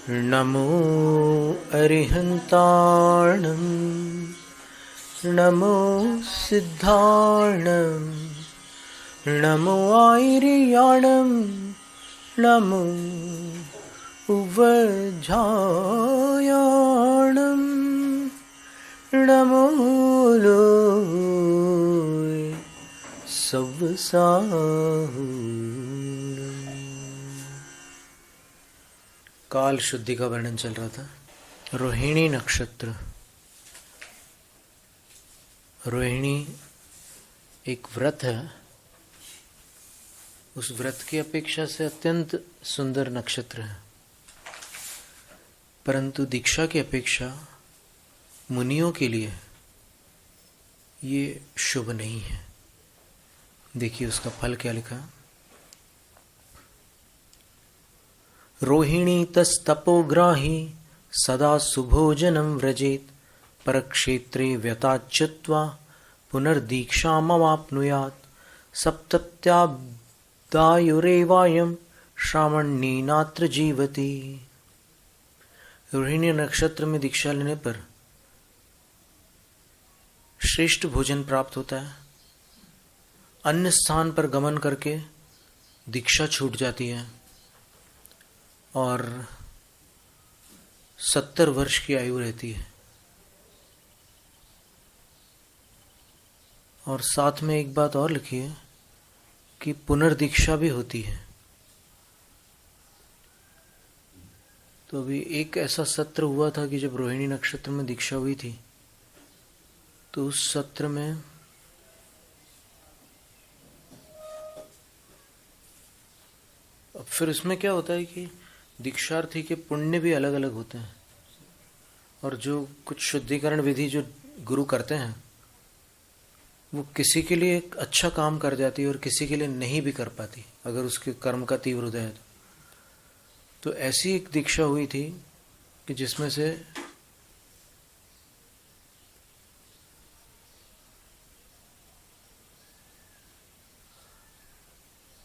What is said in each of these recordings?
नमो अरिहन्ताणं नमो सिद्धाणं नमो आयर्याणं नमो उवझायाणं नमो लोय सव्साहूणम्। काल शुद्धि का वर्णन चल रहा था। रोहिणी नक्षत्र। रोहिणी एक व्रत है, उस व्रत की अपेक्षा से अत्यंत सुंदर नक्षत्र है, परंतु दीक्षा की अपेक्षा मुनियों के लिए ये शुभ नहीं है। देखिए उसका फल क्या लिखा। रोहिणी तस्तपोग्राही सदा सुभोजनं व्रजेत परक्षेत्रे व्यताच्युत्वा पुनर्दीक्षामवाप्नुयात् सप्तत्याब्दायुरेवायं श्रावण्येनात्र जीवति। रोहिणी नक्षत्र में दीक्षा लेने पर श्रेष्ठ भोजन प्राप्त होता है। अन्य स्थान पर गमन करके दीक्षा छूट जाती है और 70 वर्ष की आयु रहती है। और साथ में एक बात और लिखी है कि पुनर्दीक्षा भी होती है। तो अभी एक ऐसा सत्र हुआ था कि जब रोहिणी नक्षत्र में दीक्षा हुई थी, तो उस सत्र में अब फिर इसमें क्या होता है कि दीक्षार्थी के पुण्य भी अलग अलग होते हैं, और जो कुछ शुद्धिकरण विधि जो गुरु करते हैं वो किसी के लिए एक अच्छा काम कर जाती है और किसी के लिए नहीं भी कर पाती, अगर उसके कर्म का तीव्र उदय है। तो ऐसी एक दीक्षा हुई थी कि जिसमें से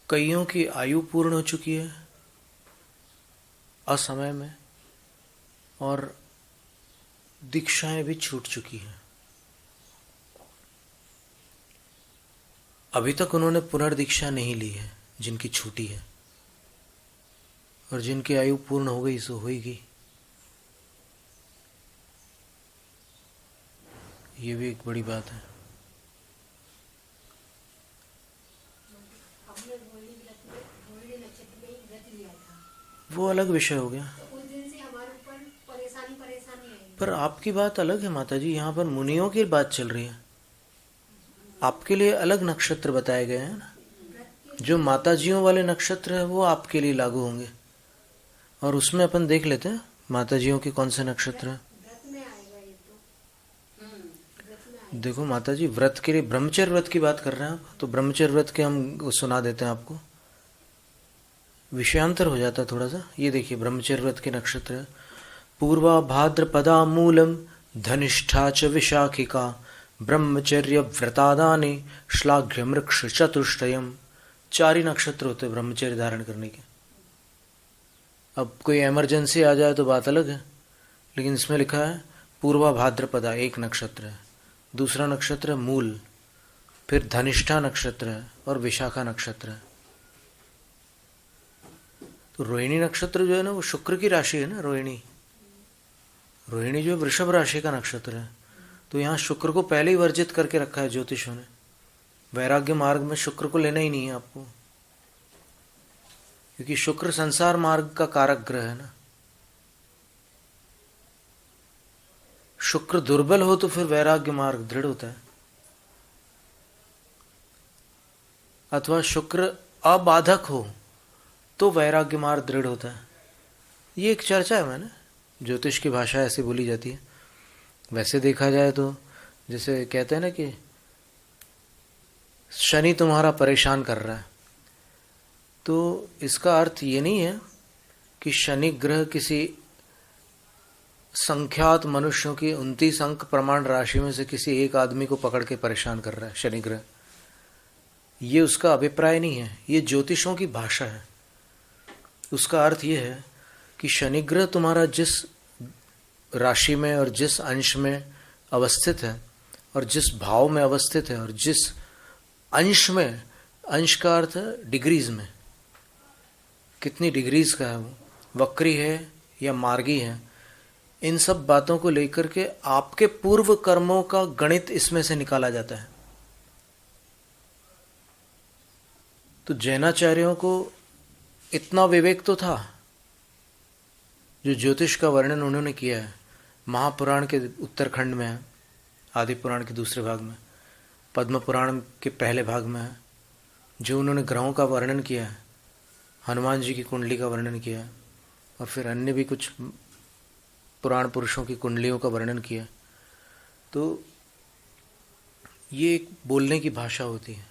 कईयों की आयु पूर्ण हो चुकी है असमय में, और दीक्षाएं भी छूट चुकी हैं। अभी तक उन्होंने पुनर्दीक्षा नहीं ली है, जिनकी छूटी है, और जिनकी आयु पूर्ण हो गई सो होगी। ये भी एक बड़ी बात है। वो अलग विषय हो गया। पर आपकी बात अलग है माता जी, यहाँ पर मुनियों की बात चल रही है। आपके लिए अलग नक्षत्र बताए गए हैं ना। जो माताजियों वाले नक्षत्र है वो आपके लिए लागू होंगे, और उसमें अपन देख लेते हैं माताजियों के कौन से नक्षत्र हैं। देखो माता जी, व्रत के लिए ब्रह्मचर्य व्रत की बात कर रहे हैं आप, तो ब्रह्मचर्य व्रत के हम सुना देते हैं आपको, विषयांतर हो जाता है थोड़ा सा। ये देखिए ब्रह्मचर्य व्रत के नक्षत्र है पूर्वा भाद्रपदा मूलम धनिष्ठा च विशाखिका ब्रह्मचर्य व्रतादाने श्लाघ्य मृक्ष चतुष्टयम। 4 ही नक्षत्र होते ब्रह्मचर्य धारण करने के। अब कोई इमरजेंसी आ जाए तो बात अलग है, लेकिन इसमें लिखा है पूर्वा भाद्रपदा एक नक्षत्र है, दूसरा नक्षत्र है मूल, फिर धनिष्ठा नक्षत्र है और विशाखा नक्षत्र है। तो रोहिणी नक्षत्र जो है ना वो शुक्र की राशि है ना। रोहिणी जो है वृषभ राशि का नक्षत्र है। तो यहाँ शुक्र को पहले ही वर्जित करके रखा है ज्योतिषों ने। वैराग्य मार्ग में शुक्र को लेना ही नहीं है आपको, क्योंकि शुक्र संसार मार्ग का कारक ग्रह है ना। शुक्र दुर्बल हो तो फिर वैराग्य मार्ग दृढ़ होता है, अथवा शुक्र अबाधक हो तो वैराग्य मार्ग दृढ़ होता है। ये एक चर्चा है, मैंने ज्योतिष की भाषा ऐसे बोली जाती है। वैसे देखा जाए तो जैसे कहते हैं ना कि शनि तुम्हारा परेशान कर रहा है, तो इसका अर्थ ये नहीं है कि शनि ग्रह किसी संख्यात मनुष्यों की 29 अंक प्रमाण राशि में से किसी एक आदमी को पकड़ के परेशान कर रहा है शनि ग्रह। ये उसका अभिप्राय नहीं है, ये ज्योतिषों की भाषा है। उसका अर्थ ये है कि शनि ग्रह तुम्हारा जिस राशि में और जिस अंश में अवस्थित है और जिस भाव में अवस्थित है और जिस अंश में, अंश का अर्थ है डिग्रीज में, कितनी डिग्रीज का है, वो वक्री है या मार्गी है, इन सब बातों को लेकर के आपके पूर्व कर्मों का गणित इसमें से निकाला जाता है। तो जैनाचार्यों को इतना विवेक तो था, जो ज्योतिष का वर्णन उन्होंने किया है महापुराण के उत्तरखंड में है, आदि पुराण के दूसरे भाग में, पद्म पुराण के पहले भाग में है, जो उन्होंने ग्रहों का वर्णन किया है, हनुमान जी की कुंडली का वर्णन किया है, और फिर अन्य भी कुछ पुराण पुरुषों की कुंडलियों का वर्णन किया। तो ये एक बोलने की भाषा होती है।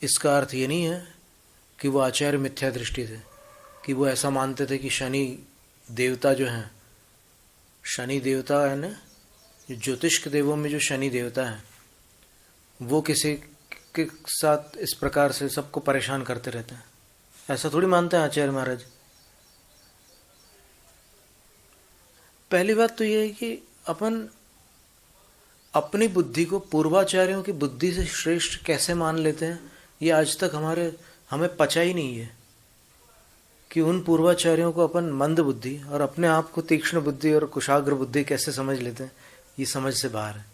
इसका अर्थ ये नहीं है कि वो आचार्य मिथ्या दृष्टि थे, कि वो ऐसा मानते थे कि शनि देवता जो हैं, शनि देवता है ना, ज्योतिष के देवों में जो शनि देवता है वो किसी के साथ इस प्रकार से सबको परेशान करते रहते हैं, ऐसा थोड़ी मानते हैं आचार्य महाराज। पहली बात तो ये है कि अपन अपनी बुद्धि को पूर्वाचार्यों की बुद्धि से श्रेष्ठ कैसे मान लेते हैं, ये आज तक हमें पचा ही नहीं है कि उन पूर्वाचार्यों को अपन मंद बुद्धि और अपने आप को तीक्ष्ण बुद्धि और कुशाग्र बुद्धि कैसे समझ लेते हैं, ये समझ से बाहर है।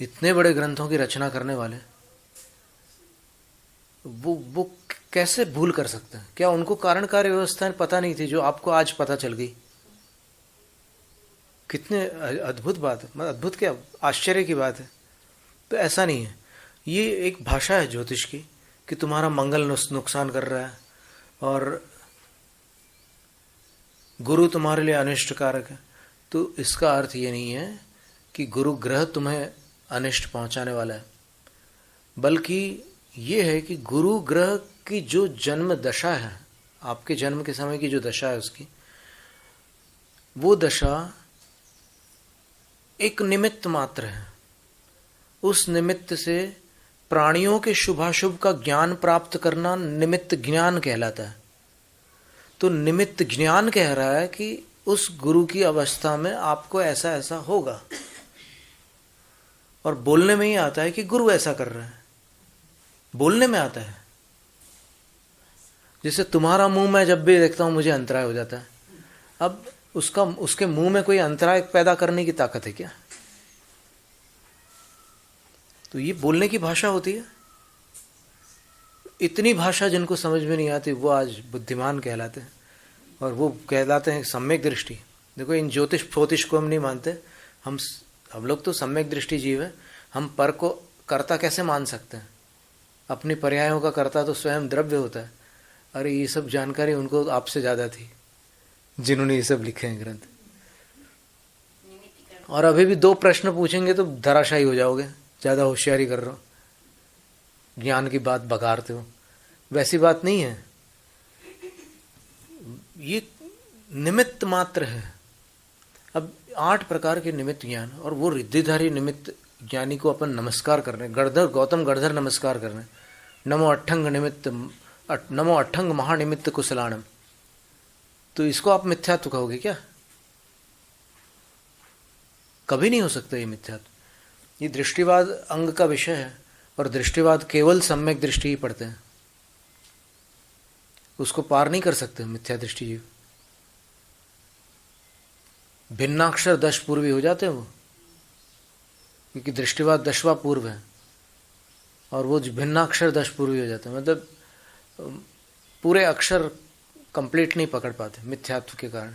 इतने बड़े ग्रंथों की रचना करने वाले वो कैसे भूल कर सकते हैं? क्या उनको कारण कार्य व्यवस्थाएं पता नहीं थी जो आपको आज पता चल गई? कितने अद्भुत बात है, मतलब अद्भुत क्या, आश्चर्य की बात है। तो ऐसा नहीं है, ये एक भाषा है ज्योतिष की कि तुम्हारा मंगल नुकसान कर रहा है और गुरु तुम्हारे लिए अनिष्ट कारक है। तो इसका अर्थ ये नहीं है कि गुरु ग्रह तुम्हें अनिष्ट पहुंचाने वाला है, बल्कि ये है कि गुरु ग्रह की जो जन्म दशा है, आपके जन्म के समय की जो दशा है उसकी, वो दशा एक निमित्त मात्र है। उस निमित्त से प्राणियों के शुभाशुभ का ज्ञान प्राप्त करना निमित्त ज्ञान कहलाता है। तो निमित्त ज्ञान कह रहा है कि उस गुरु की अवस्था में आपको ऐसा ऐसा होगा, और बोलने में ही आता है कि गुरु ऐसा कर रहा है, बोलने में आता है। जैसे तुम्हारा मुंह मैं जब भी देखता हूं मुझे अंतराय हो जाता है। अब उसके मुंह में कोई अंतराय पैदा करने की ताकत है क्या? तो ये बोलने की भाषा होती है। इतनी भाषा जिनको समझ में नहीं आती वो आज बुद्धिमान कहलाते हैं, और वो कहलाते हैं सम्यक दृष्टि। देखो, इन ज्योतिष फोतिष को हम नहीं मानते, हम लोग तो सम्यक दृष्टि जीव है। हम पर को कर्ता कैसे मान सकते हैं? अपनी पर्यायों का कर्ता तो स्वयं द्रव्य होता है। अरे ये सब जानकारी उनको आपसे ज़्यादा थी जिन्होंने ये सब लिखे हैं ग्रंथ। और अभी भी 2 प्रश्न पूछेंगे तो धराशायी हो जाओगे, ज़्यादा होशियारी कर रहे हो, ज्ञान की बात बघारते हो। वैसी बात नहीं है, ये निमित्त मात्र है। अब 8 प्रकार के निमित्त ज्ञान, और वो रिद्धिधारी निमित्त ज्ञानी को अपन नमस्कार कर रहे हैं। गौतम गणधर नमस्कार कर रहे हैं, नमो अट्ठंग निमित्त, नमो अट्ठंग महानिमित्त कुशलाणम। तो इसको आप मिथ्यात्व कहोगे क्या? कभी नहीं हो सकता ये मिथ्यात्व। ये दृष्टिवाद अंग का विषय है, और दृष्टिवाद केवल सम्यक दृष्टि ही पढ़ते हैं, उसको पार नहीं कर सकते मिथ्या दृष्टि जीव। भिन्नाक्षर 10 पूर्वी हो जाते हैं वो, क्योंकि दृष्टिवाद 10वां पूर्व है, और वो भिन्नाक्षर 10 पूर्वी हो जाते हैं। मतलब पूरे अक्षर कंप्लीट नहीं पकड़ पाते मिथ्यात्व के कारण।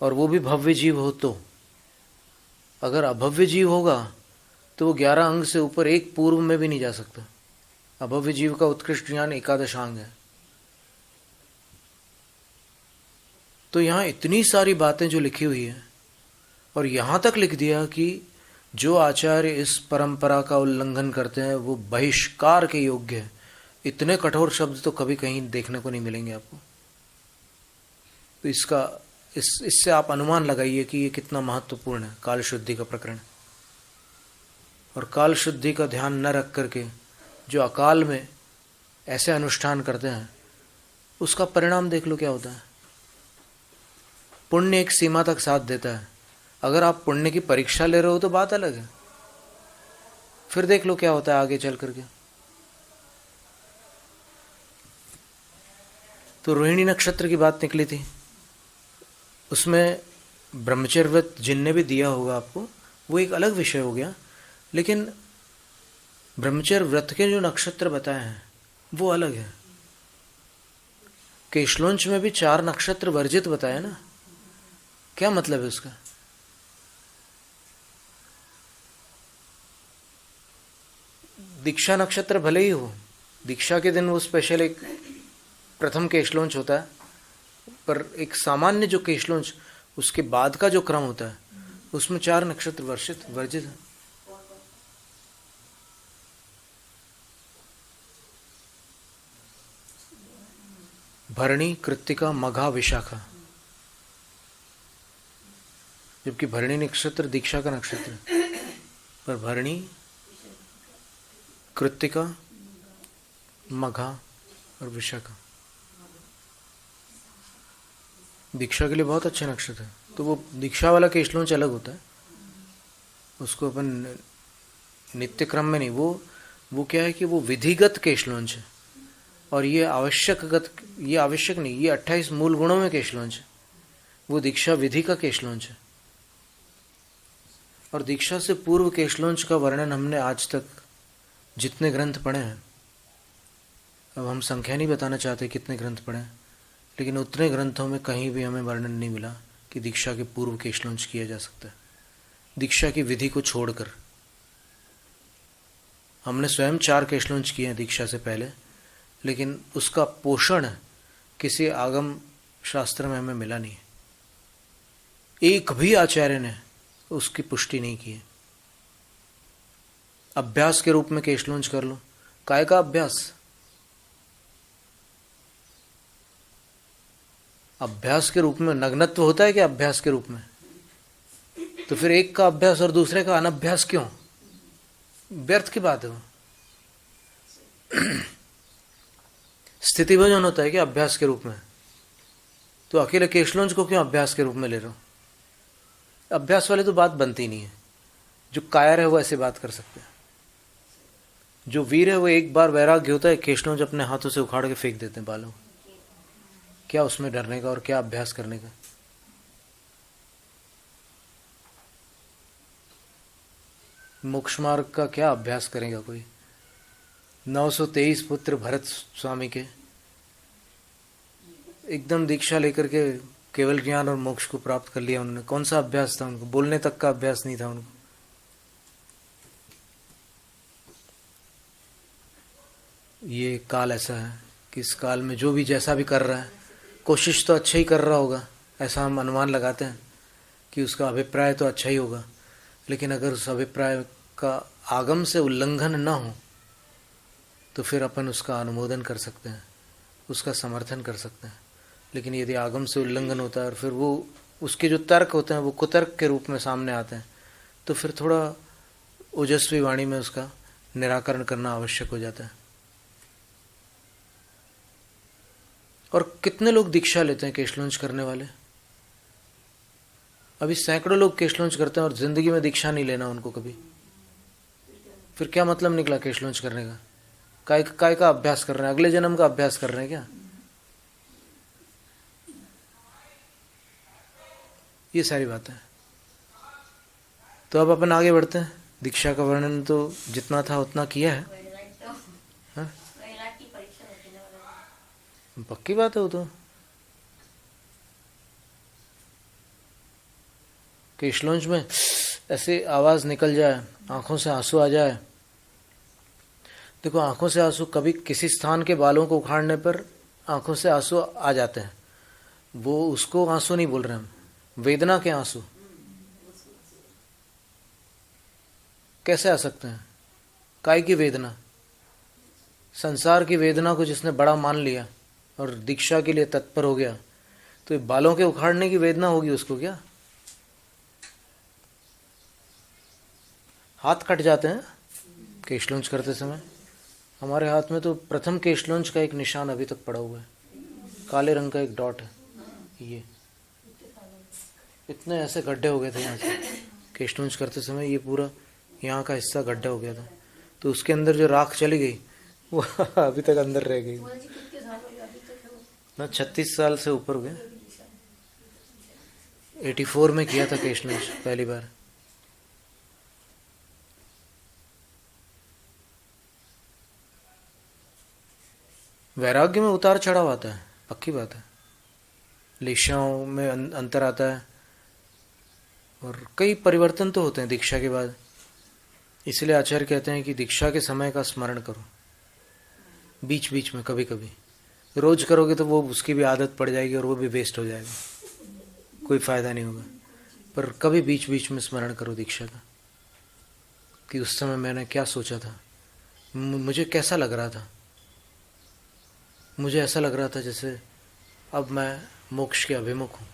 और वो भी भव्य जीव हो तो। अगर अभव्य जीव होगा तो वो 11 अंग से ऊपर एक पूर्व में भी नहीं जा सकता। अभव्य जीव का उत्कृष्ट ज्ञान 11 अंग है। तो यहाँ इतनी सारी बातें जो लिखी हुई है, और यहाँ तक लिख दिया कि जो आचार्य इस परंपरा का उल्लंघन करते हैं वो बहिष्कार के योग्य है। इतने कठोर शब्द तो कभी कहीं देखने को नहीं मिलेंगे आपको। तो इससे आप अनुमान लगाइए कि ये कितना महत्वपूर्ण है काल शुद्धि का प्रकरण। और काल शुद्धि का ध्यान न रख करके जो अकाल में ऐसे अनुष्ठान करते हैं, उसका परिणाम देख लो क्या होता है। पुण्य एक सीमा तक साथ देता है। अगर आप पुण्य की परीक्षा ले रहे हो तो बात अलग है, फिर देख लो क्या होता है आगे चल करके। तो रोहिणी नक्षत्र की बात निकली थी, उसमें ब्रह्मचर्य व्रत जिनने भी दिया होगा आपको, वो एक अलग विषय हो गया, लेकिन ब्रह्मचर्य व्रत के जो नक्षत्र बताए हैं वो अलग है। केशलोंच में भी 4 नक्षत्र वर्जित बताए ना, क्या मतलब है उसका? दीक्षा नक्षत्र भले ही हो, दीक्षा के दिन वो स्पेशल एक प्रथम केशलोंच होता है, पर एक सामान्य जो केशलोंच उसके बाद का जो क्रम होता है उसमें 4 नक्षत्र वर्जित है। भरणी, कृत्तिका, मघा, विशाखा, जबकि भरणी नक्षत्र दीक्षा का नक्षत्र है, पर भरणी, कृत्तिका, मघा और विशाखा दीक्षा के लिए बहुत अच्छे नक्षत्र है। तो वो दीक्षा वाला केशलोंच अलग होता है, उसको अपन नित्य क्रम में नहीं, वो क्या है कि वो विधिगत केशलोंच है, और ये आवश्यक नहीं, ये 28 मूल गुणों में केशलोंच है, वो दीक्षा विधि का केशलोंच है। और दीक्षा से पूर्व केशलोंच का वर्णन हमने आज तक जितने ग्रंथ पढ़े हैं, अब हम संख्या नहीं बताना चाहते कितने ग्रंथ पढ़े हैं, लेकिन उतने ग्रंथों में कहीं भी हमें वर्णन नहीं मिला कि दीक्षा के पूर्व केशलोंच किया जा सकता है। दीक्षा की विधि को छोड़कर हमने स्वयं 4 केशलोंच किए हैं दीक्षा से पहले, लेकिन उसका पोषण किसी आगम शास्त्र में हमें मिला नहीं है। एक भी आचार्य ने उसकी पुष्टि नहीं की है। अभ्यास के रूप में केशलोंच कर लो, काय का अभ्यास? अभ्यास के रूप में नग्नत्व होता है क्या अभ्यास के रूप में? तो फिर एक का अभ्यास और दूसरे का अनभ्यास क्यों? व्यर्थ की बात है वो। स्थिति भजन होता है क्या अभ्यास के रूप में? तो अकेले केशलोंच को क्यों अभ्यास के रूप में ले रहे हो? अभ्यास वाले तो बात बनती नहीं है। जो कायर है वो ऐसे बात कर सकते हैं, जो वीर है वो एक बार वैराग्य होता है केशलोंच अपने हाथों से उखाड़ के फेंक देते हैं बालों। क्या उसमें डरने का और क्या अभ्यास करने का? मोक्ष मार्ग का क्या अभ्यास करेगा कोई? 923 पुत्र भरत स्वामी के एकदम दीक्षा लेकर के केवल ज्ञान और मोक्ष को प्राप्त कर लिया उन्होंने। कौन सा अभ्यास था उनको? बोलने तक का अभ्यास नहीं था उनको। ये काल ऐसा है कि इस काल में जो भी जैसा भी कर रहा है, कोशिश तो अच्छा ही कर रहा होगा, ऐसा हम अनुमान लगाते हैं कि उसका अभिप्राय तो अच्छा ही होगा, लेकिन अगर उस अभिप्राय का आगम से उल्लंघन न हो तो फिर अपन उसका अनुमोदन कर सकते हैं, उसका समर्थन कर सकते हैं। लेकिन यदि आगम से उल्लंघन होता है और फिर वो उसके जो तर्क होते हैं वो कुतर्क के रूप में सामने आते हैं, तो फिर थोड़ा ओजस्वी वाणी में उसका निराकरण करना आवश्यक हो जाता है। और कितने लोग दीक्षा लेते हैं केशलोंच करने वाले? अभी सैकड़ों लोग केशलोंच करते हैं और जिंदगी में दीक्षा नहीं लेना उनको कभी। फिर क्या मतलब निकला केशलोंच करने का? काय का अभ्यास कर रहे हैं? अगले जन्म का अभ्यास कर रहे हैं क्या? ये सारी बातें हैं। तो अब अपन आगे बढ़ते हैं। दीक्षा का वर्णन तो जितना था उतना किया है। हाँ? पक्की बात है वो तो। केशलोंच में ऐसे आवाज निकल जाए, आंखों से आंसू आ जाए। देखो, आंखों से आंसू कभी किसी स्थान के बालों को उखाड़ने पर आंखों से आंसू आ जाते हैं, वो उसको आंसू नहीं बोल रहे हम, वेदना के आंसू। कैसे आ सकते हैं? काय की वेदना? संसार की वेदना को जिसने बड़ा मान लिया और दीक्षा के लिए तत्पर हो गया, तो ये बालों के उखाड़ने की वेदना होगी उसको क्या? हाथ कट जाते हैं केशलोंच करते समय, हमारे हाथ में तो प्रथम केशलोंच का एक निशान अभी तक पड़ा हुआ है, काले रंग का एक डॉट है। ये इतने ऐसे गड्ढे हो गए थे यहाँ से केशलोंच करते समय, ये पूरा यहाँ का हिस्सा गड्ढा हो गया था, तो उसके अंदर जो राख चली गई वो अभी तक अंदर रह गई ना। 36 साल से ऊपर हो गया। 84 में किया था केशलोंच पहली बार। वैराग्य में उतार चढ़ाव आता है, पक्की बात है। लेशाओं में अंतर आता है और कई परिवर्तन तो होते हैं दीक्षा के बाद। इसलिए आचार्य कहते हैं कि दीक्षा के समय का स्मरण करो, बीच बीच में कभी कभी। रोज करोगे तो वो उसकी भी आदत पड़ जाएगी और वो भी वेस्ट हो जाएगा, कोई फायदा नहीं होगा। पर कभी बीच बीच में स्मरण करो दीक्षा का, कि उस समय मैंने क्या सोचा था, मुझे कैसा लग रहा था। मुझे ऐसा लग रहा था जैसे अब मैं मोक्ष के अभिमुख हूँ।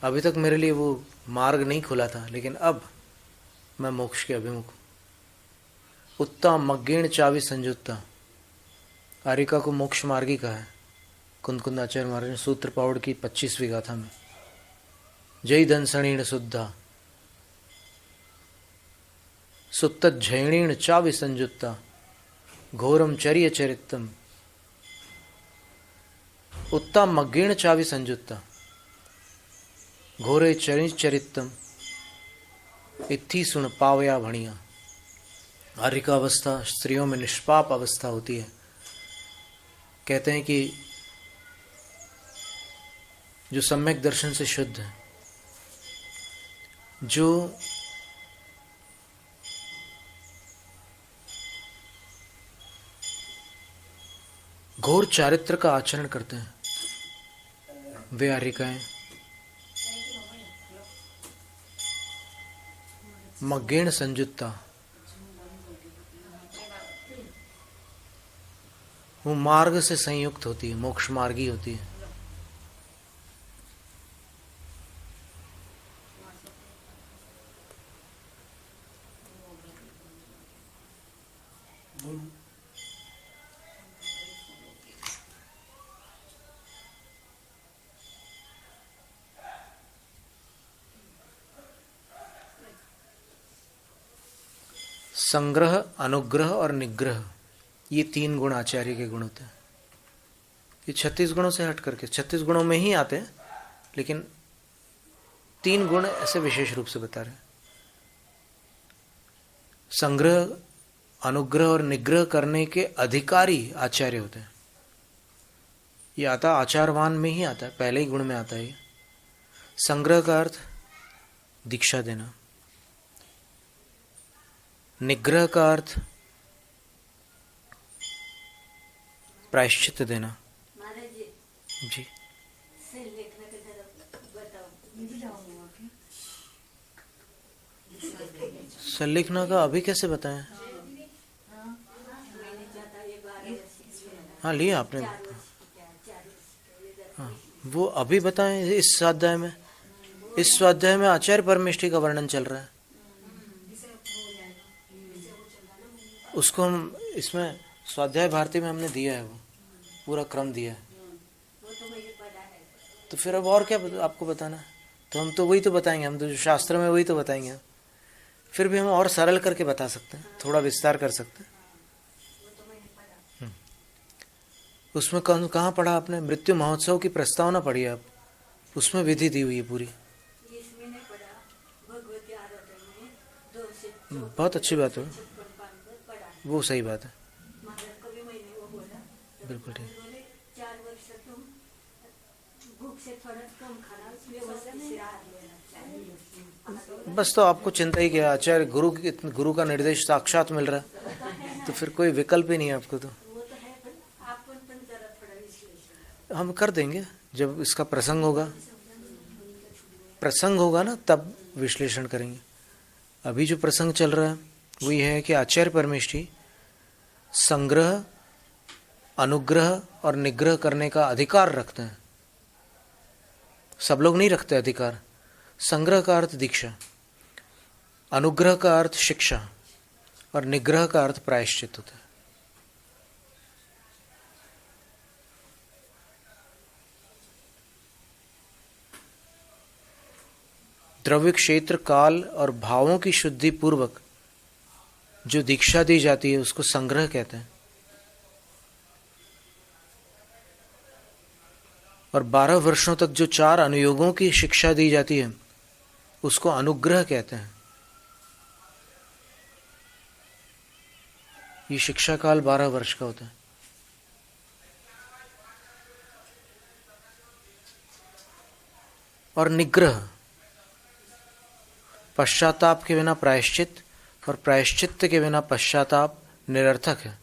अभी तक मेरे लिए वो मार्ग नहीं खुला था, लेकिन अब मैं मोक्ष के अभिमुख हूँ। उत्ता मग्गेण चावि संयुत्ता, आरिका को मोक्ष मार्गी कहा है कुंदकुंदाचार्य महाराज ने सूत्र पावड़ की 25वीं गाथा में। जय दंसणीण शुद्धा सुत्तज्जयणीण चावि संयुत्ता घोरम चर्य चरितम उत्ता मग्गेण चावि संयुत्ता घोरे चरि चरितम इत्थी सुन पावया भणिया। आर्यिका अवस्था स्त्रियों में निष्पाप अवस्था होती है। कहते हैं कि जो सम्यक दर्शन से शुद्ध है, जो घोर चारित्र का आचरण करते हैं, वे आर्यिकाएं मग्गेण संयुत्ता, वो मार्ग से संयुक्त होती है, मोक्ष मार्गी होती है। संग्रह, अनुग्रह और निग्रह, ये 3 गुण आचार्य के गुण होते हैं। ये 36 गुणों से हट करके 36 गुणों में ही आते हैं, लेकिन 3 गुण ऐसे विशेष रूप से बता रहे हैं। संग्रह, अनुग्रह और निग्रह करने के अधिकारी आचार्य होते हैं। ये आता आचारवान में ही आता है, पहले ही गुण में आता है। संग्रह का अर्थ दीक्षा देना, निग्रह का अर्थ प्रायश्चित देना। जी संलेखना का अभी कैसे बताएं? हाँ लिया आपने, हाँ वो अभी बताएं। इस स्वाध्याय में, इस स्वाध्याय में आचार्य परमेष्ठी का वर्णन चल रहा है, उसको हम इसमें स्वाध्याय भारती में हमने दिया है, वो पूरा क्रम दिया है। तो फिर अब और क्या आपको बताना? तो हम तो वही तो बताएंगे, हम तो जो शास्त्र में वही तो बताएंगे। फिर भी हम और सरल करके बता सकते हैं, थोड़ा विस्तार कर सकते हैं। उसमें कहाँ पढ़ा आपने? मृत्यु महोत्सव की प्रस्तावना पढ़ी है आप, उसमें विधि दी हुई है पूरी। बहुत अच्छी बात है, वो सही बात है, बिल्कुल ठीक। बस तो आपको चिंता ही क्या, आचार्य गुरु का निर्देश साक्षात मिल रहा है, तो फिर कोई विकल्प ही नहीं है आपको। तो हम कर देंगे जब इसका प्रसंग होगा ना, तब विश्लेषण करेंगे। अभी जो प्रसंग चल रहा है वो ये है कि आचार्य परमेष्ठी संग्रह, अनुग्रह और निग्रह करने का अधिकार रखते हैं। सब लोग नहीं रखते अधिकार। संग्रह का अर्थ दीक्षा, अनुग्रह का अर्थ शिक्षा और निग्रह का अर्थ प्रायश्चित होता है। द्रव्य, क्षेत्र, काल और भावों की शुद्धि पूर्वक जो दीक्षा दी जाती है उसको संग्रह कहते हैं। और 12 वर्षों तक जो 4 अनुयोगों की शिक्षा दी जाती है उसको अनुग्रह कहते हैं। ये शिक्षा काल 12 वर्ष का होता है। और निग्रह, पश्चाताप के बिना प्रायश्चित और प्रायश्चित के बिना पश्चाताप निरर्थक है।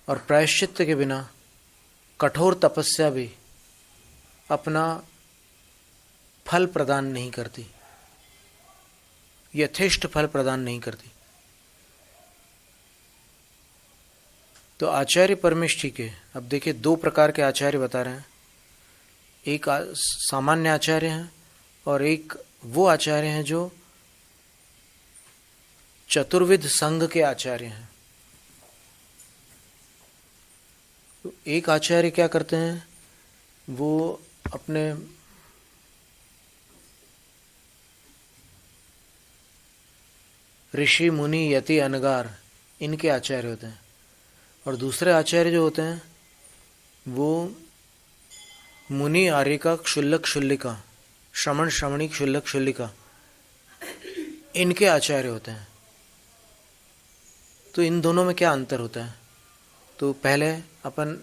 और प्रायश्चित के बिना कठोर तपस्या भी अपना फल प्रदान नहीं करती, यथेष्ट फल प्रदान नहीं करती। तो आचार्य परमेष्ठी के, अब देखिए 2 प्रकार के आचार्य बता रहे हैं। एक सामान्य आचार्य हैं और एक वो आचार्य हैं जो चतुर्विध संघ के आचार्य हैं। तो एक आचार्य क्या करते हैं, वो अपने ऋषि मुनि यति अनगार इनके आचार्य होते हैं। और दूसरे आचार्य जो होते हैं वो मुनि आर्यिका क्षुल्लक क्षुल्लिका, श्रमण श्रमणी क्षुल्लक क्षुल्लिका, इनके आचार्य होते हैं। तो इन दोनों में क्या अंतर होता है? तो पहले अपन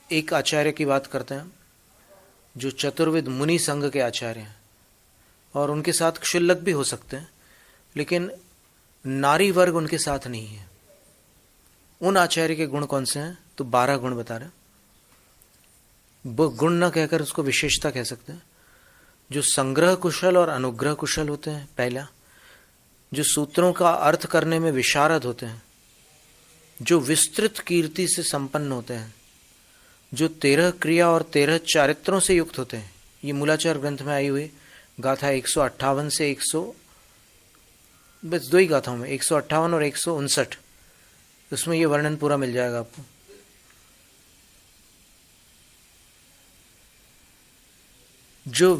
एक आचार्य की बात करते हैं जो चतुर्विद मुनि संघ के आचार्य हैं, और उनके साथ क्षुल्लक भी हो सकते हैं, लेकिन नारी वर्ग उनके साथ नहीं है। उन आचार्य के गुण कौन से हैं? तो 12 गुण बता रहे हैं। गुण न कहकर उसको विशेषता कह सकते हैं। जो संग्रह कुशल और अनुग्रह कुशल होते हैं, पहला। जो सूत्रों का अर्थ करने में विशारद होते हैं, जो विस्तृत कीर्ति से संपन्न होते हैं, जो 13 क्रिया और 13 चारित्रों से युक्त होते हैं। ये मूलाचार ग्रंथ में आई हुई गाथा 158 से 100, बस 2 ही गाथाओं में, 158 और 159, उसमें ये वर्णन पूरा मिल जाएगा आपको। जो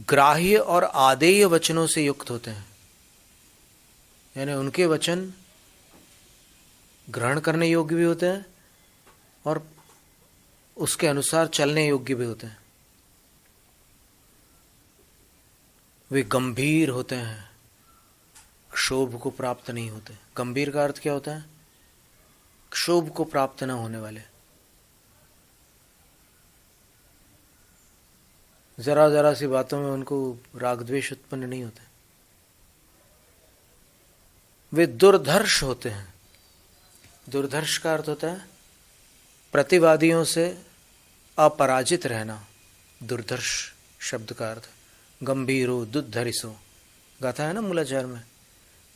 ग्राह्य और आदेय वचनों से युक्त होते हैं, यानी उनके वचन ग्रहण करने योग्य भी होते हैं और उसके अनुसार चलने योग्य भी होते हैं। वे गंभीर होते हैं, क्षोभ को प्राप्त नहीं होते। गंभीर का अर्थ क्या होता है? क्षोभ को प्राप्त न होने वाले। जरा जरा सी बातों में उनको राग द्वेष उत्पन्न नहीं होते। वे दुर्धर्ष होते हैं। दुर्धर्ष का अर्थ होता है प्रतिवादियों से अपराजित रहना। दुर्धर्ष शब्द का अर्थ गंभीरो दुद्धरिसो, गाथा है ना मूलाचार में।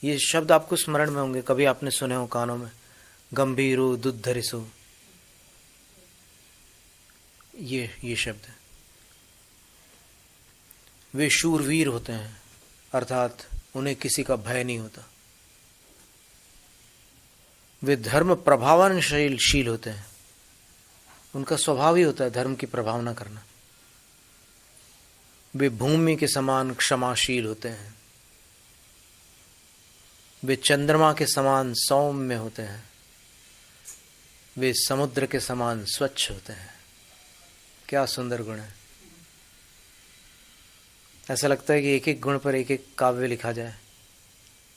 ये शब्द आपको स्मरण में होंगे, कभी आपने सुने हो कानों में, गंभीरो दुद्धरिसो, ये शब्द है। वे शूरवीर होते हैं, अर्थात उन्हें किसी का भय नहीं होता। वे धर्म प्रभावनशील होते हैं, उनका स्वभाव ही होता है धर्म की प्रभावना करना। वे भूमि के समान क्षमाशील होते हैं। वे चंद्रमा के समान सौम्य होते हैं। वे समुद्र के समान स्वच्छ होते हैं। क्या सुंदर गुण है। ऐसा लगता है कि एक एक गुण पर एक एक काव्य लिखा जाए,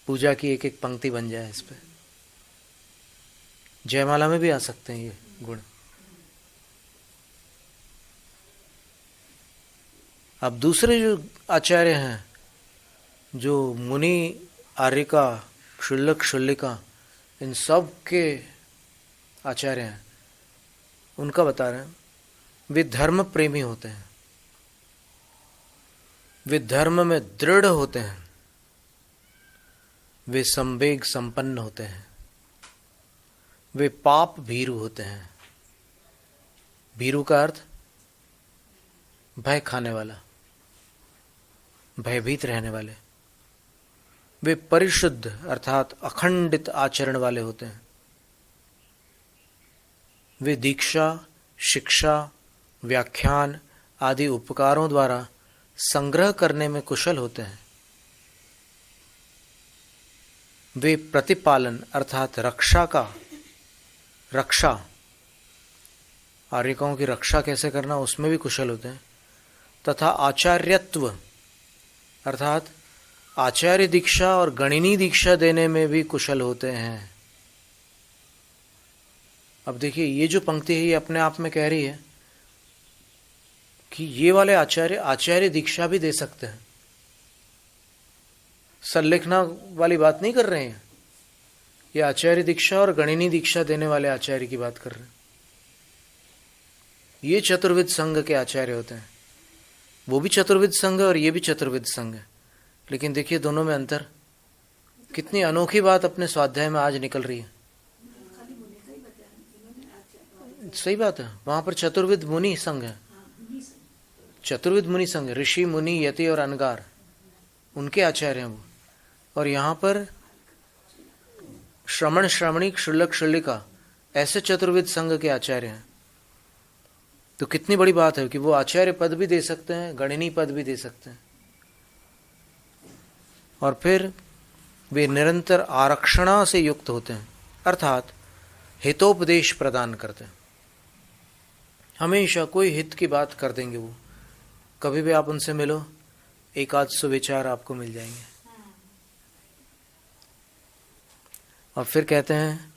पूजा की एक एक पंक्ति बन जाए इस पर। जयमाला में भी आ सकते हैं ये गुण। अब दूसरे जो आचार्य हैं, जो मुनि आर्यिका क्षुल्लक क्षुल्लिका, इन सब के आचार्य हैं, उनका बता रहे हैं। वे धर्म प्रेमी होते हैं। वे धर्म में दृढ़ होते हैं। वे संवेग संपन्न होते हैं। वे पाप भीरु होते हैं। भीरु का अर्थ भय खाने वाला। भयभीत रहने वाले। वे परिशुद्ध अर्थात अखंडित आचरण वाले होते हैं। वे दीक्षा, शिक्षा, व्याख्यान आदि उपकारों द्वारा संग्रह करने में कुशल होते हैं। वे प्रतिपालन अर्थात रक्षा आर्यिकाओं की रक्षा कैसे करना उसमें भी कुशल होते हैं, तथा आचार्यत्व अर्थात आचार्य दीक्षा और गणिनी दीक्षा देने में भी कुशल होते हैं। अब देखिए, ये जो पंक्ति है ये अपने आप में कह रही है कि ये वाले आचार्य दीक्षा भी दे सकते हैं। संलेखना वाली बात नहीं कर रहे हैं, ये आचार्य दीक्षा और गणिनी दीक्षा देने वाले आचार्य की बात कर रहे हैं। ये चतुर्विद संघ के आचार्य होते हैं। वो भी चतुर्विद संघ है और ये भी चतुर्विद संघ है, लेकिन देखिए दोनों में अंतर। कितनी अनोखी बात अपने स्वाध्याय में आज निकल रही है। सही बात है, वहां पर चतुर्विद मुनि संघ है, चतुर्विद मुनि संघ, ऋषि मुनि यति और अनगार उनके आचार्य हैं वो। और यहाँ पर श्रमण श्रमणी क्षुल्लक क्षुल्लिका ऐसे चतुर्विद संघ के आचार्य हैं। तो कितनी बड़ी बात है कि वो आचार्य पद भी दे सकते हैं, गणिनी पद भी दे सकते हैं। और फिर वे निरंतर आरक्षणा से युक्त होते हैं अर्थात हितोपदेश प्रदान करते हैं। हमेशा कोई हित की बात कर देंगे वो। कभी भी आप उनसे मिलो, एक आध सुविचार आपको मिल जाएंगे। और फिर कहते हैं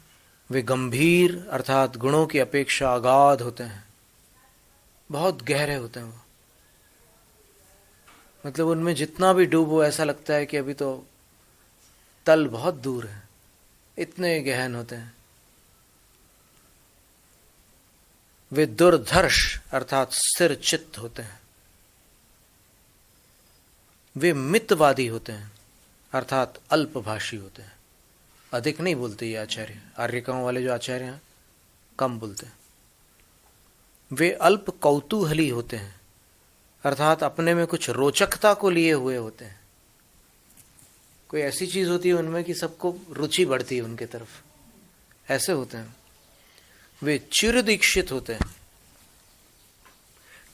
वे गंभीर अर्थात गुणों की अपेक्षा अगाध होते हैं, बहुत गहरे होते हैं वो। मतलब उनमें जितना भी डूबो ऐसा लगता है कि अभी तो तल बहुत दूर है, इतने गहन होते हैं। वे दुर्धर्ष अर्थात स्थिर चित्त होते हैं। वे मितवादी होते हैं अर्थात अल्पभाषी होते हैं। अधिक नहीं बोलते ये आचार्य, आर्यिकाओं वाले जो आचार्य हैं कम बोलते हैं। वे अल्प कौतूहली होते हैं अर्थात अपने में कुछ रोचकता को लिए हुए होते हैं। कोई ऐसी चीज होती है उनमें कि सबको रुचि बढ़ती है उनके तरफ, ऐसे होते हैं। वे चिर दीक्षित होते हैं।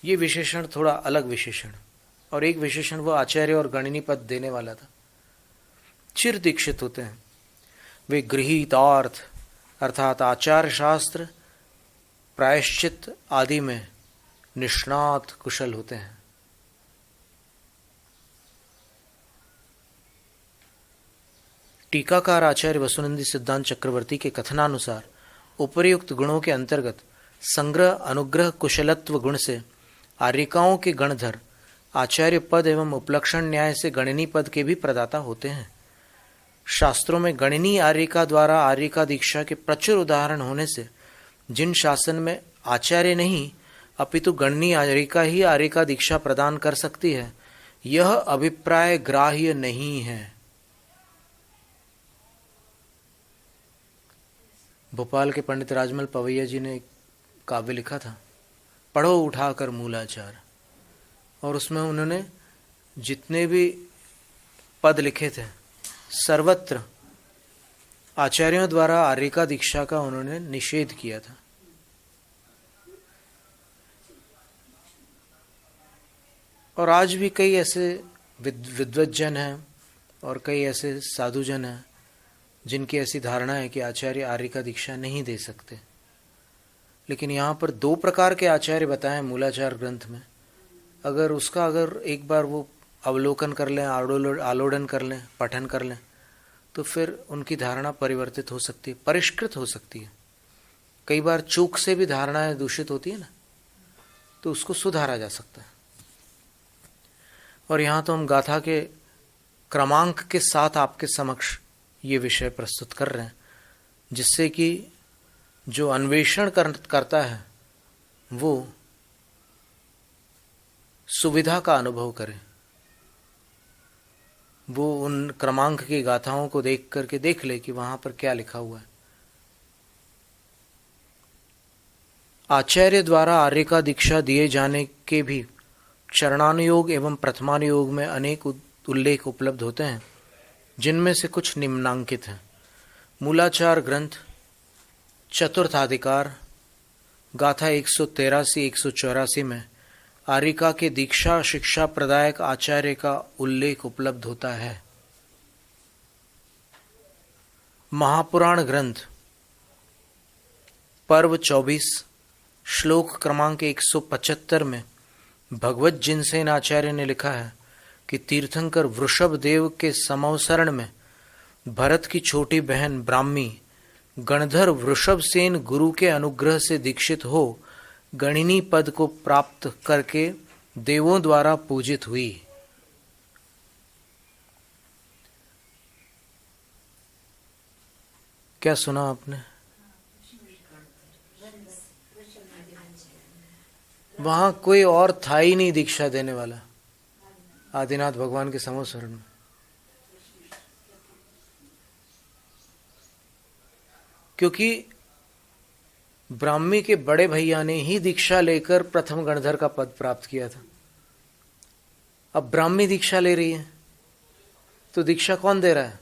ये विशेषण थोड़ा अलग विशेषण, और एक विशेषण वो आचार्य और गणिनी पद देने वाला था। चिर दीक्षित होते हैं। वे गृहीतार्थ अर्थात आचार शास्त्र, प्रायश्चित आदि में निष्णात कुशल होते हैं। टीकाकार आचार्य वसुनंदी सिद्धांत चक्रवर्ती के कथनानुसार उपर्युक्त गुणों के अंतर्गत संग्रह, अनुग्रह, कुशलत्व गुण से आर्यिकाओं के गणधर आचार्य पद एवं उपलक्षण न्याय से गणिनी पद के भी प्रदाता होते हैं। शास्त्रों में गणिनी आर्यिका द्वारा आर्यिका दीक्षा के प्रचुर उदाहरण होने से जिन शासन में आचार्य नहीं अपितु गणनी आर्यिका ही आर्यिका दीक्षा प्रदान कर सकती है, यह अभिप्राय ग्राह्य नहीं है। भोपाल के पंडित राजमल पवैया जी ने एक काव्य लिखा था, पढ़ो उठाकर मूलाचार, और उसमें उन्होंने जितने भी पद लिखे थे सर्वत्र आचार्यों द्वारा आर्यिका दीक्षा का उन्होंने निषेध किया था। और आज भी कई ऐसे विद्वज्जन हैं और कई ऐसे साधुजन हैं जिनकी ऐसी धारणा है कि आचार्य आर्यिका दीक्षा नहीं दे सकते। लेकिन यहाँ पर दो प्रकार के आचार्य बताएं मूलाचार ग्रंथ में। अगर एक बार वो अवलोकन कर लें, आलोडन कर लें, पठन कर लें, तो फिर उनकी धारणा परिवर्तित हो सकती है, परिष्कृत हो सकती है। कई बार चूक से भी धारणाएं दूषित होती है ना, तो उसको सुधारा जा सकता है। और यहाँ तो हम गाथा के क्रमांक के साथ आपके समक्ष ये विषय प्रस्तुत कर रहे हैं, जिससे कि जो अन्वेषण करता है वो सुविधा का अनुभव करे। वो उन क्रमांक की गाथाओं को देख करके देख ले कि वहां पर क्या लिखा हुआ है। आचार्य द्वारा आर्यिका दीक्षा दिए जाने के भी चरणानुयोग एवं प्रथमानुयोग में अनेक उल्लेख उपलब्ध होते हैं, जिनमें से कुछ निम्नांकित हैं। मूलाचार ग्रंथ, चतुर्थाधिकार, गाथा 183-184 में आर्यिका के दीक्षा शिक्षा प्रदायक आचार्य का उल्लेख उपलब्ध होता है। महापुराण ग्रंथ पर्व 24 श्लोक क्रमांक 175 में भगवत जिनसेन आचार्य ने लिखा है कि तीर्थंकर वृषभ देव के समवसरण में भरत की छोटी बहन ब्राह्मी गणधर वृषभसेन गुरु के अनुग्रह से दीक्षित हो गणिनी पद को प्राप्त करके देवों द्वारा पूजित हुई। क्या सुना आपने? वहां कोई और था ही नहीं दीक्षा देने वाला आदिनाथ भगवान के समवसरण में। क्योंकि ब्राह्मी के बड़े भैया ने ही दीक्षा लेकर प्रथम गणधर का पद प्राप्त किया था। अब ब्राह्मी दीक्षा ले रही है तो दीक्षा कौन दे रहा है?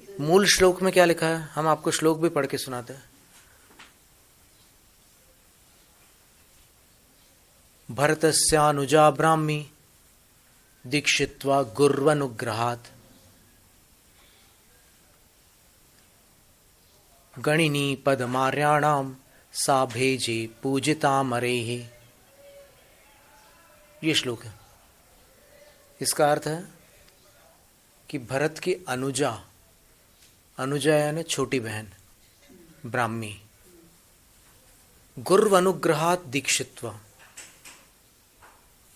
मूल श्लोक में क्या लिखा है? हम आपको श्लोक भी पढ़ के सुनाते हैं। भरतस्यानुजा ब्राह्मी दीक्षित्वा गुर्वनुग्रहात् गणिनी पदमार्याणाम सा भेजे पूजिता मरेः। ये श्लोक है। इसका अर्थ है कि भरत की अनुजा, अनुजा यानी छोटी बहन ब्राह्मी, गुरु अनुग्रहात दीक्षित्वा,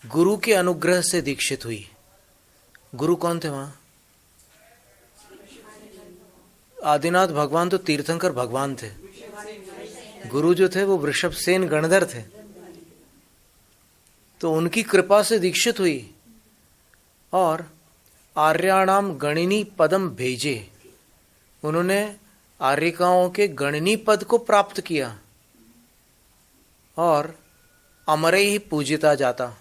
गुरु के अनुग्रह से दीक्षित हुई। गुरु कौन थे वहां? आदिनाथ भगवान तो तीर्थंकर भगवान थे। गुरु जो थे वो वृषभसेन गणधर थे, तो उनकी कृपा से दीक्षित हुई और आर्याणाम गणिनी पदम भेजे। उन्होंने आर्यिकाओं के गणनी पद को प्राप्त किया और अमरे ही पूजिता जाता।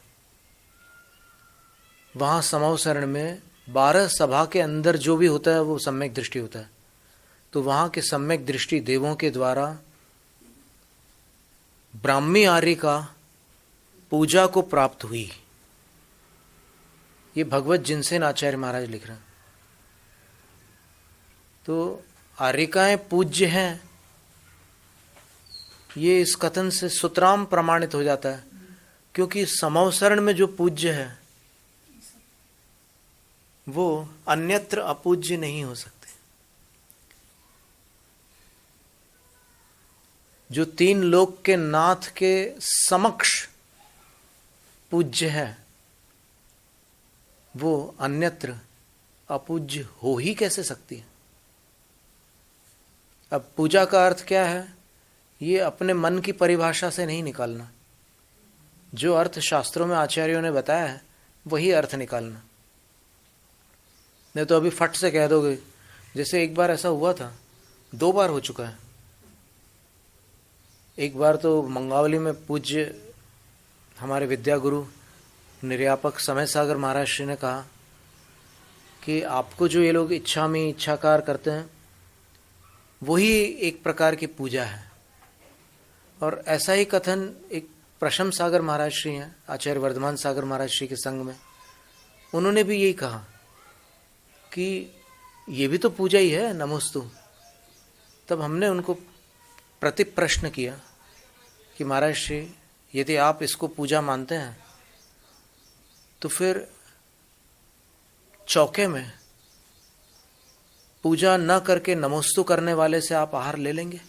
वहां समवसरण में 12 सभा के अंदर जो भी होता है वो सम्यक दृष्टि होता है, तो वहां के सम्यक दृष्टि देवों के द्वारा ब्राह्मी आर्यिका पूजा को प्राप्त हुई। ये भगवत जिनसेन आचार्य महाराज लिख रहे हैं। तो आर्यिकाएं पूज्य हैं, ये इस कथन से सुतराम प्रमाणित हो जाता है, क्योंकि समवसरण में जो पूज्य है वो अन्यत्र अपूज्य नहीं हो सकते। जो 3 लोक के नाथ के समक्ष पूज्य है वो अन्यत्र अपूज्य हो ही कैसे सकती है? अब पूजा का अर्थ क्या है, ये अपने मन की परिभाषा से नहीं निकालना। जो अर्थ शास्त्रों में आचार्यों ने बताया है वही अर्थ निकालना। नहीं तो अभी फट से कह दोगे, जैसे एक बार ऐसा हुआ था, 2 बार हो चुका है। एक बार तो मंगावली में पूज्य हमारे विद्या गुरु निर्यापक समय सागर महाराज श्री ने कहा कि आपको जो ये लोग इच्छा में इच्छाकार करते हैं वही एक प्रकार की पूजा है। और ऐसा ही कथन एक प्रशम सागर महाराज श्री हैं, आचार्य वर्धमान सागर महाराज श्री के संग में, उन्होंने भी यही कहा कि ये भी तो पूजा ही है, नमोस्तु। तब हमने उनको प्रति प्रश्न किया कि महाराज श्री, यदि आप इसको पूजा मानते हैं तो फिर चौके में पूजा न करके नमोस्तु करने वाले से आप आहार ले लेंगे?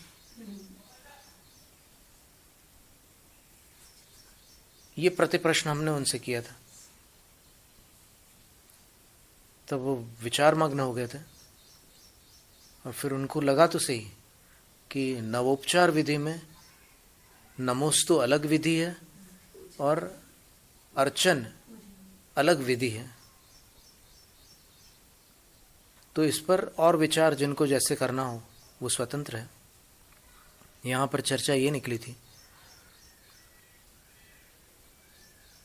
ये प्रतिप्रश्न हमने उनसे किया था। तब वो विचार मग्न हो गए थे और फिर उनको लगा तो सही कि नवोपचार विधि में नमोस्तु अलग विधि है और अर्चन अलग विधि है। तो इस पर और विचार जिनको जैसे करना हो वो स्वतंत्र है। यहाँ पर चर्चा ये निकली थी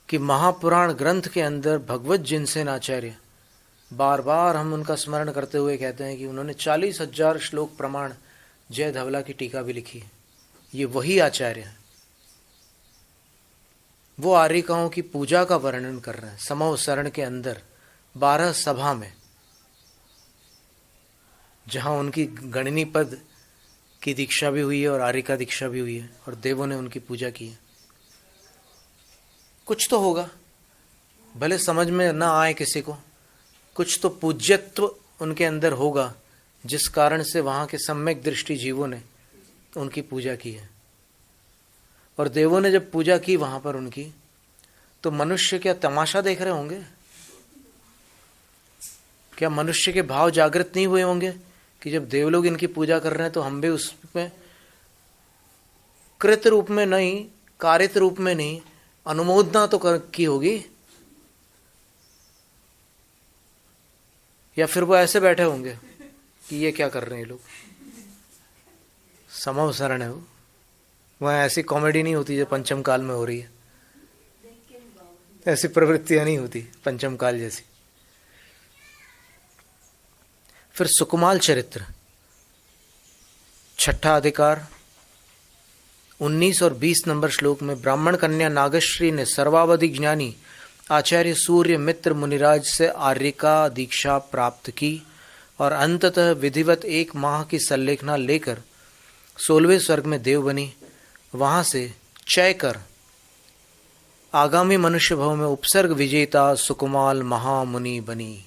कि महापुराण ग्रंथ के अंदर भगवत जिनसेन आचार्य, बार बार हम उनका स्मरण करते हुए कहते हैं कि उन्होंने 40,000 श्लोक प्रमाण जय धवला की टीका भी लिखी है। ये वही आचार्य है। वो आर्यिकाओं की पूजा का वर्णन कर रहे हैं समव शरण के अंदर 12 सभा में, जहां उनकी गणनी पद की दीक्षा भी हुई है और आर्यिका दीक्षा भी हुई है और देवों ने उनकी पूजा की है। कुछ तो होगा, भले समझ में ना आए किसी को, कुछ तो पूज्यत्व उनके अंदर होगा जिस कारण से वहां के सम्यक दृष्टि जीवों ने उनकी पूजा की है। और देवों ने जब पूजा की वहां पर उनकी, तो मनुष्य क्या तमाशा देख रहे होंगे? क्या मनुष्य के भाव जागृत नहीं हुए होंगे कि जब देवलोग इनकी पूजा कर रहे हैं तो हम भी उसमें कृत रूप में नहीं, कारित रूप में नहीं, अनुमोदना तो की होगी? या फिर वो ऐसे बैठे होंगे कि ये क्या कर रहे हैं लोग? समव शरण है वो, वहाँ ऐसी कॉमेडी नहीं होती जो पंचम काल में हो रही है, ऐसी प्रवृत्तियां नहीं होती पंचम काल जैसी। फिर सुकुमाल चरित्र, 6ठा अधिकार, 19 और 20 नंबर श्लोक में ब्राह्मण कन्या नागश्री ने सर्वावधि ज्ञानी आचार्य सूर्य मित्र मुनिराज से आर्यिका दीक्षा प्राप्त की और अंततः विधिवत 1 माह की संलेखना लेकर 16वें स्वर्ग में देव बनी। वहां से चय कर आगामी मनुष्य भव में उपसर्ग विजेता सुकुमाल महामुनि बनी।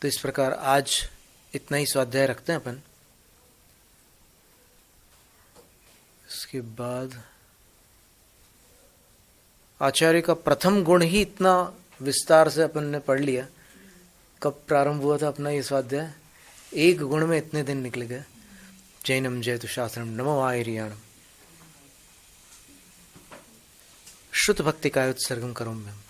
तो इस प्रकार आज इतना ही स्वाध्याय रखते हैं अपन। इसके बाद आचार्य का प्रथम गुण ही इतना विस्तार से अपन ने पढ़ लिया। कब प्रारंभ हुआ था अपना ये स्वाध्याय? 1 गुण में इतने दिन निकल गए। जैनम जयतु शास्त्रम नमो आयर्याणम। श्रुत भक्ति का उत्सर्गम करोम्यहम्।